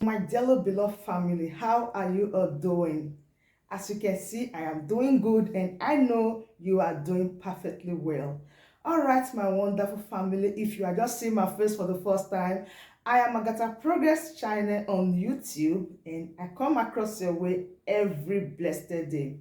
My dearly beloved family, how are you all doing? As you can see, I am doing good and I know you are doing perfectly well. All right, my wonderful family, if you are just seeing my face for the first time, I am Agatha Progress channel on YouTube and I come across your way every blessed day.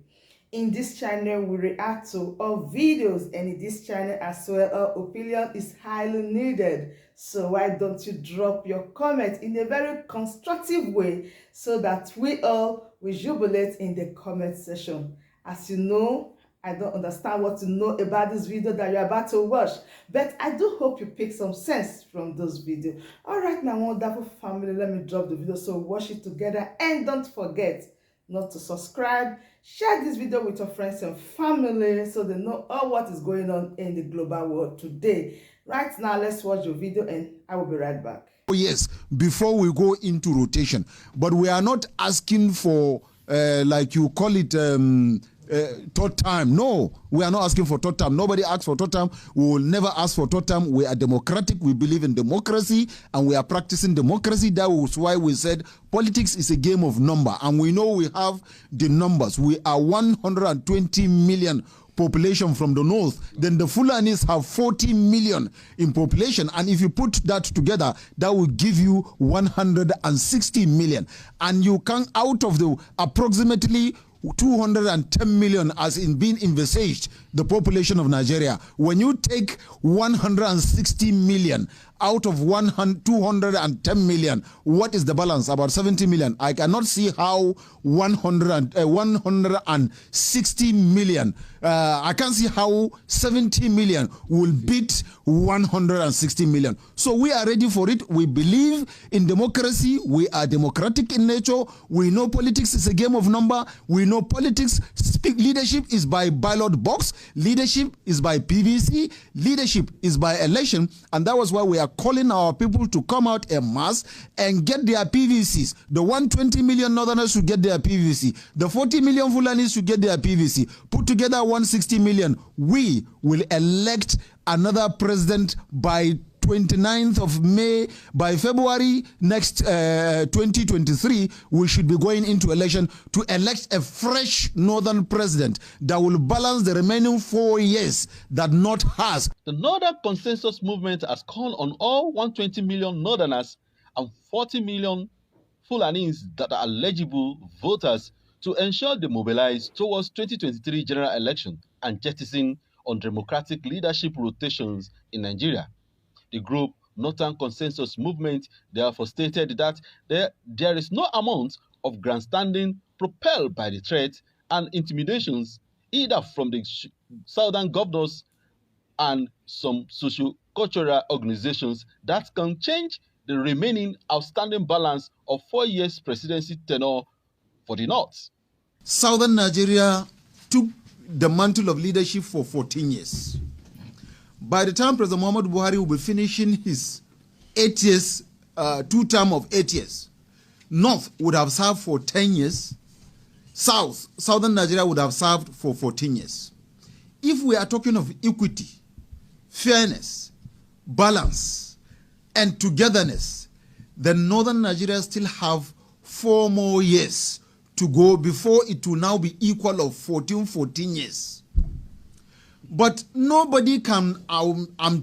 In this channel, we react to all videos, and in this channel as well, our opinion is highly needed. So why don't you drop your comment in a very constructive way so that we all will jubilate in the comment section. As you know, I don't understand what to know about this video that you're about to watch, but I do hope you pick some sense from those videos. All right, my wonderful family, let me drop the video so watch it together, and don't forget not to subscribe. Share this video with your friends and family so they know all what is going on in the global world today. Right now, let's watch the video and I will be right back. Oh yes, before we go into rotation, but we are not asking for like you call it third time. No, we are not asking for third time. Nobody asks for third time. We will never ask for third time. We are democratic. We believe in democracy and we are practicing democracy. That was why we said politics is a game of number, and we know we have the numbers. We are 120 million population from the north. Then the Fulanis have 40 million in population, and if you put that together, that will give you 160 million. And you can, out of the approximately 210 million as in being envisaged the population of Nigeria, when you take 160 million out of 210 million, what is the balance? About 70 million. I cannot see how 160 million, I can't see how 70 million will beat 160 million. So we are ready for it. We believe in democracy. We are democratic in nature. We know politics is a game of number. We know politics, leadership is by ballot box. Leadership is by PVC. Leadership is by election. And that was why we are calling our people to come out en masse and get their PVCs. The 120 million Northerners should get their PVC. The 40 million Fulanis should get their PVC. Put together 160 million. We will elect another president by 29th of May. By February next 2023, we should be going into election to elect a fresh northern president that will balance the remaining 4 years that North has. The Northern Consensus Movement has called on all 120 million Northerners and 40 million Fulanis that are eligible voters to ensure they mobilize towards 2023 general election and jettison on democratic leadership rotations in Nigeria. The group Northern Consensus Movement therefore stated that there is no amount of grandstanding propelled by the threat and intimidations either from the southern governors and some socio-cultural organizations that can change the remaining outstanding balance of 4 years presidency tenure for the North. Southern Nigeria took the mantle of leadership for 14 years. By the time President Muhammadu Buhari will be finishing his 8 years, 2 term of 8 years, North would have served for 10 years, Southern Nigeria would have served for 14 years. If we are talking of equity, fairness, balance, and togetherness, then Northern Nigeria still have 4 more years to go before it will now be equal of 14 years. But nobody can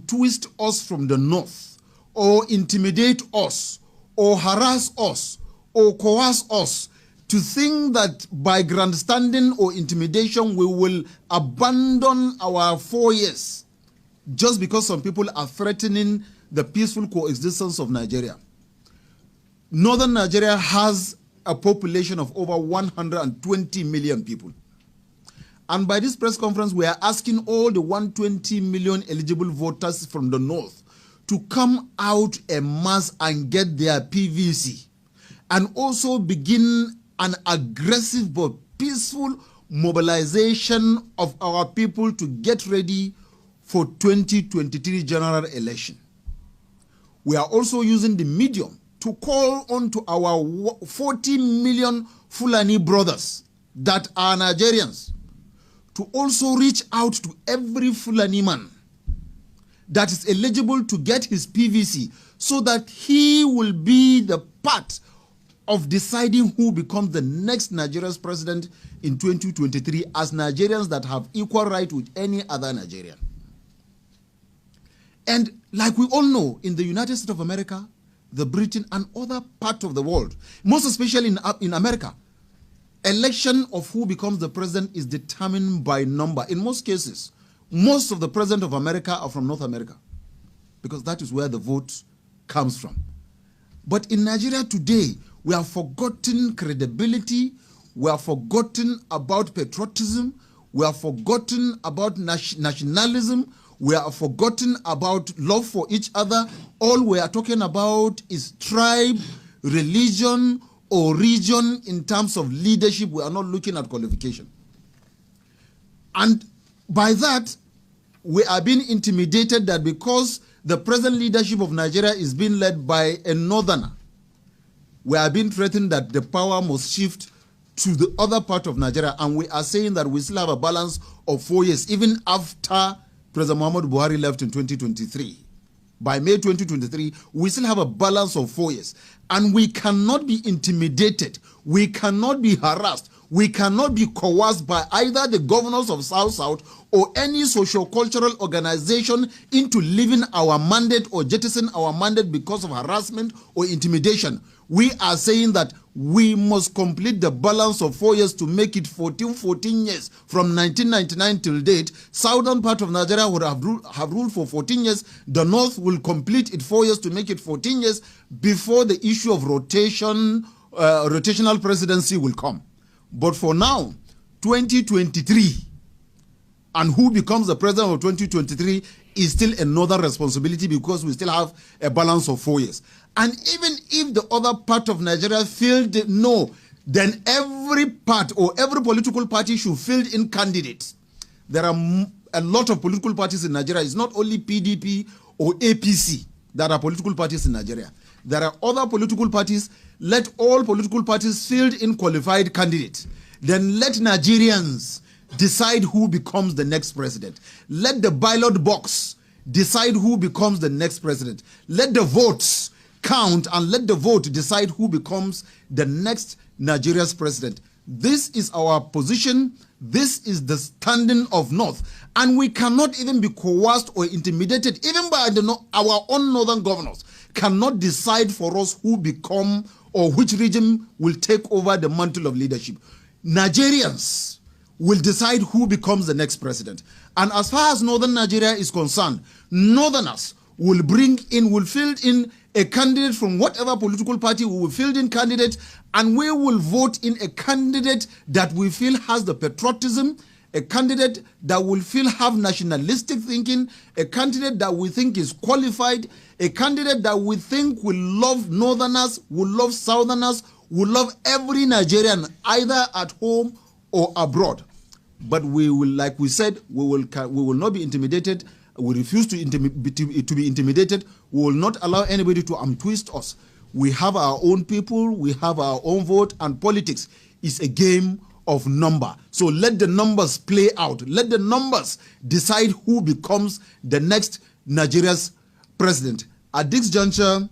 twist us from the north, or intimidate us, or harass us, or coerce us to think that by grandstanding or intimidation we will abandon our 4 years just because some people are threatening the peaceful coexistence of Nigeria. Northern Nigeria has a population of over 120 million people. And by this press conference, we are asking all the 120 million eligible voters from the north to come out en masse and get their PVC, and also begin an aggressive but peaceful mobilization of our people to get ready for 2023 general election. We are also using the medium to call on to our 40 million Fulani brothers that are Nigerians to also reach out to every Fulani man that is eligible to get his PVC so that he will be the part of deciding who becomes the next Nigeria's president in 2023 as Nigerians that have equal right with any other Nigerian. And like we all know, in the United States of America, the Britain, and other parts of the world, most especially in America, election of who becomes the president is determined by number. In most cases, most of the presidents of America are from North America, because that is where the vote comes from. But in Nigeria today, we have forgotten credibility, we have forgotten about patriotism, we have forgotten about nationalism, we have forgotten about love for each other. All we are talking about is tribe, religion, or region in terms of leadership. We are not looking at qualification. And by that, we are being intimidated that because the present leadership of Nigeria is being led by a northerner, we are being threatened that the power must shift to the other part of Nigeria. And we are saying that we still have a balance of 4 years, even after President Muhammadu Buhari left in 2023. By May 2023, we still have a balance of 4 years. And we cannot be intimidated. We cannot be harassed. We cannot be coerced by either the governors of South or any socio-cultural organization into leaving our mandate or jettisoning our mandate because of harassment or intimidation. We are saying that we must complete the balance of 4 years to make it 14 years from 1999 till date. Southern part of Nigeria would have ruled for 14 years. The North will complete it 4 years to make it 14 years before the issue of rotational presidency will come. But for now, 2023, and who becomes the president of 2023 is still another responsibility, because we still have a balance of 4 years. And even if the other part of Nigeria filled no, then every part or every political party should field in candidates. There are a lot of political parties in Nigeria. It's not only PDP or APC that are political parties in Nigeria. There are other political parties. Let all political parties field in qualified candidates. Then let Nigerians decide who becomes the next president. Let the ballot box decide who becomes the next president. Let the votes count and let the vote decide who becomes the next Nigeria's president. This is our position. This is the standing of North. And we cannot even be coerced or intimidated, even by our own northern governors cannot decide for us who become or which region will take over the mantle of leadership. Nigerians will decide who becomes the next president. And as far as northern Nigeria is concerned, northerners will field in a candidate from whatever political party. We will field in candidate, and we will vote in a candidate that we feel has the patriotism, a candidate that we feel have nationalistic thinking, a candidate that we think is qualified, a candidate that we think will love northerners, will love southerners, will love every Nigerian, either at home or abroad. But we will, like we said, we will not be intimidated. We refuse to be intimidated. We will not allow anybody to twist us. We have our own people, we have our own vote, and politics is a game of number. So let the numbers play out. Let the numbers decide who becomes the next Nigeria's president. At this juncture,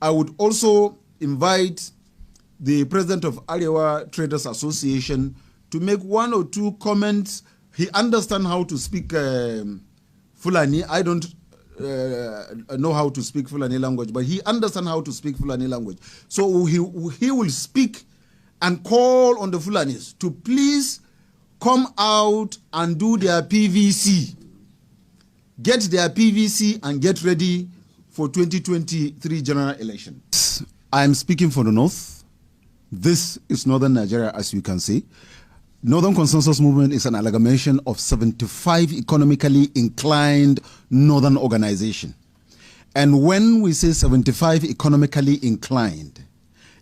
I would also invite the president of Àḻèért Traders Association to make 1 or 2 comments. He understands how to speak Fulani. I don't know how to speak Fulani language, but he understands how to speak Fulani language. So he will speak and call on the Fulanis to please come out and do their PVC. Get their PVC and get ready for 2023 general election. I am speaking for the North. This is Northern Nigeria, as you can see. Northern Consensus Movement is an amalgamation of 75 economically inclined northern organizations. And when we say 75 economically inclined,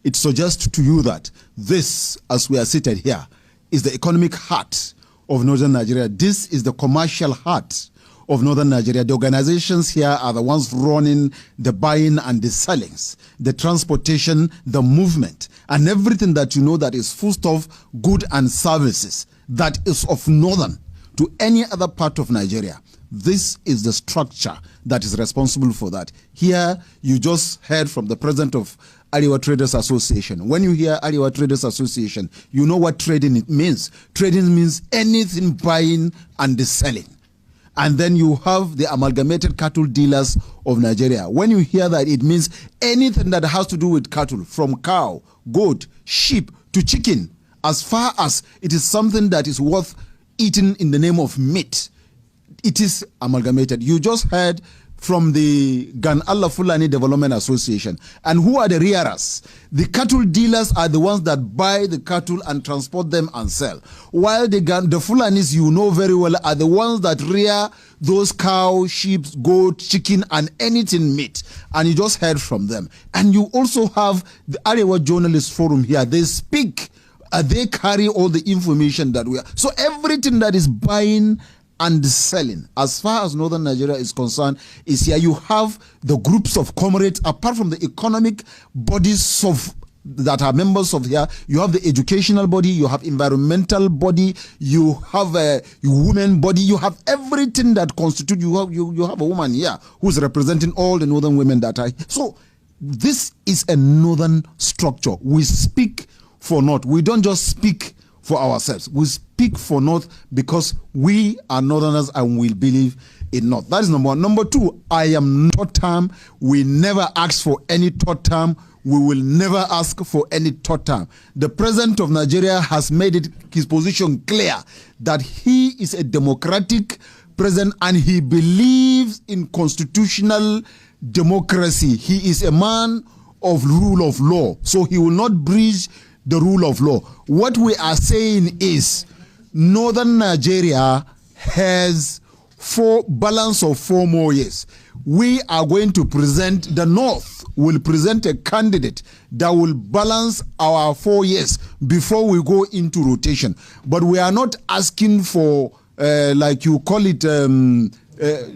it suggests to you that this, as we are seated here, is the economic heart of Northern Nigeria. This is the commercial heart of Northern Nigeria. The organizations here are the ones running the buying and the sellings, the transportation, the movement, and everything that you know that is foodstuff, good and services that is of Northern to any other part of Nigeria. This is the structure that is responsible for that. Here, you just heard from the president of Àḻèért Traders Association. When you hear Àḻèért Traders Association, you know what trading it means. Trading means anything buying and selling. And then you have the Amalgamated Cattle Dealers of Nigeria. When you hear that, it means anything that has to do with cattle, from cow, goat, sheep to chicken, as far as it is something that is worth eating in the name of meat, it is amalgamated. You just heard from the Gan Allah Fulani Development Association. And who are the rearers? The cattle dealers are the ones that buy the cattle and transport them and sell. While the Fulanis, you know very well, are the ones that rear those cow, sheep, goat, chicken, and anything meat. And you just heard from them. And you also have the Àḻèért Journalist Forum here. They speak, they carry all the information that we are. So everything that is buying and selling, as far as northern Nigeria is concerned, is here. You have the groups of comrades, apart from the economic bodies of that are members of here. You have the educational body, you have environmental body, you have a women body, you have everything that constitutes. You have a woman here who's representing all the northern women that are. So this is a northern structure. We speak for North. We don't just speak for ourselves. We speak for North because we are Northerners and we believe in North. That is number one. Number two, I am third term. We never ask for any third term. We will never ask for any third term. The President of Nigeria has made it his position clear that he is a democratic president and he believes in constitutional democracy. He is a man of rule of law, so he will not breach the rule of law. What we are saying is northern Nigeria has balance of 4 more years. We are going to present, the North will present a candidate that will balance our 4 years before we go into rotation. But we are not asking for, like you call it,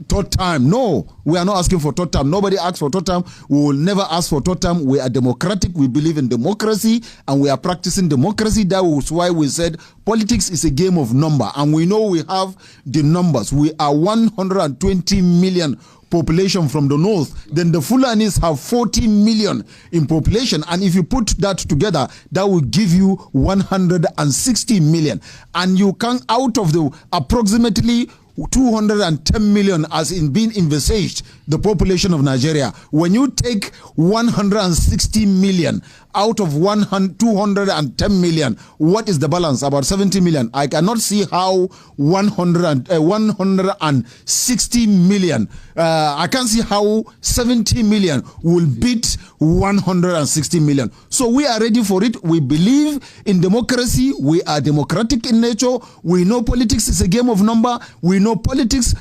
third time. No, we are not asking for third time. Nobody asks for third time. We will never ask for third time. We are democratic. We believe in democracy and we are practicing democracy. That was why we said politics is a game of number, and we know we have the numbers. We are 120 million population from the north. Then the Fulanis have 40 million in population, and if you put that together, that will give you 160 million. And you can, out of the approximately 210 million as in being envisaged, the population of Nigeria, when you take 160 million out of 210 million, what is the balance? About 70 million. I cannot see how 160 million, I can't see how 70 million will beat 160 million. So we are ready for it. We believe in democracy. We are democratic in nature. We know politics is a game of number. We know politics,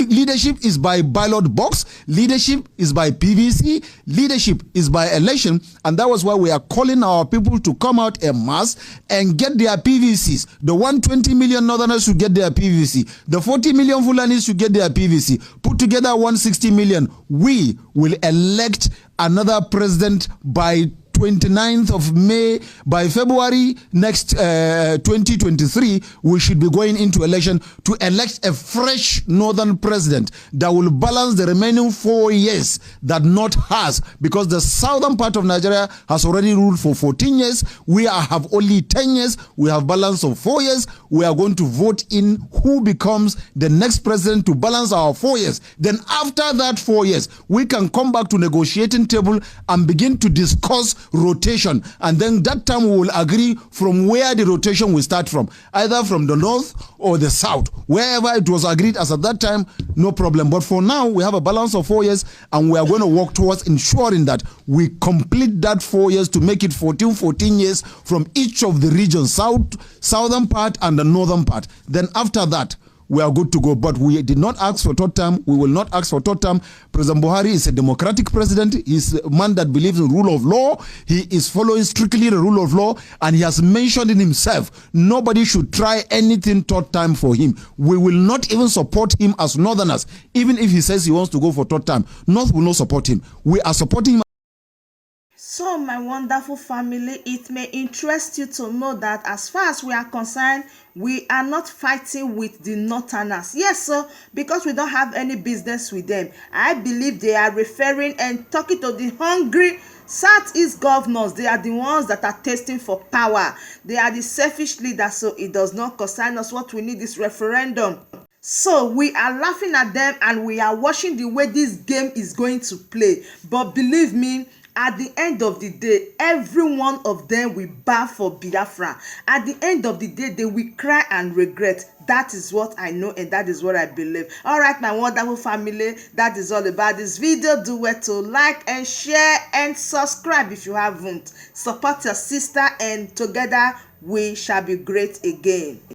leadership is by ballot box. Leadership is by PVC. Leadership is by election. And that was why we are calling our people to come out en masse and get their PVCs. The 120 million Northerners should get their PVC. The 40 million Fulanis should get their PVC. Put together 160 million. We will elect another president by 29th of May. By February next 2023, we should be going into election to elect a fresh northern president that will balance the remaining 4 years that North has, because the southern part of Nigeria has already ruled for 14 years. We have only 10 years. We have balance of 4 years. We are going to vote in who becomes the next president to balance our 4 years. Then after that 4 years, we can come back to negotiating table and begin to discuss rotation, and then that time we will agree from where the rotation will start from, either from the north or the south. Wherever it was agreed as at that time, no problem. But for now, we have a balance of 4 years, and we are going to work towards ensuring that we complete that 4 years to make it 14 years from each of the regions, southern part and the northern part. Then after that, we are good to go. But we did not ask for third term. We will not ask for third term. President Buhari is a democratic president. He's a man that believes in rule of law. He is following strictly the rule of law, and he has mentioned in himself, nobody should try anything third time for him. We will not even support him as Northerners. Even if he says he wants to go for third time, North will not support him. We are supporting him. So, my wonderful family, it may interest you to know that as far as we are concerned, we are not fighting with the Northerners. Yes, sir, because we don't have any business with them. I believe they are referring and talking to the hungry Southeast governors. They are the ones that are testing for power. They are the selfish leaders, so it does not concern us. What we need is referendum. So we are laughing at them and we are watching the way this game is going to play. But believe me, at the end of the day, every one of them will bow for Biafra. At the end of the day, they will cry and regret. That is what I know and that is what I believe. All right, my wonderful family, that is all about this video. Do well to like and share and subscribe if you haven't. Support your sister and together we shall be great again.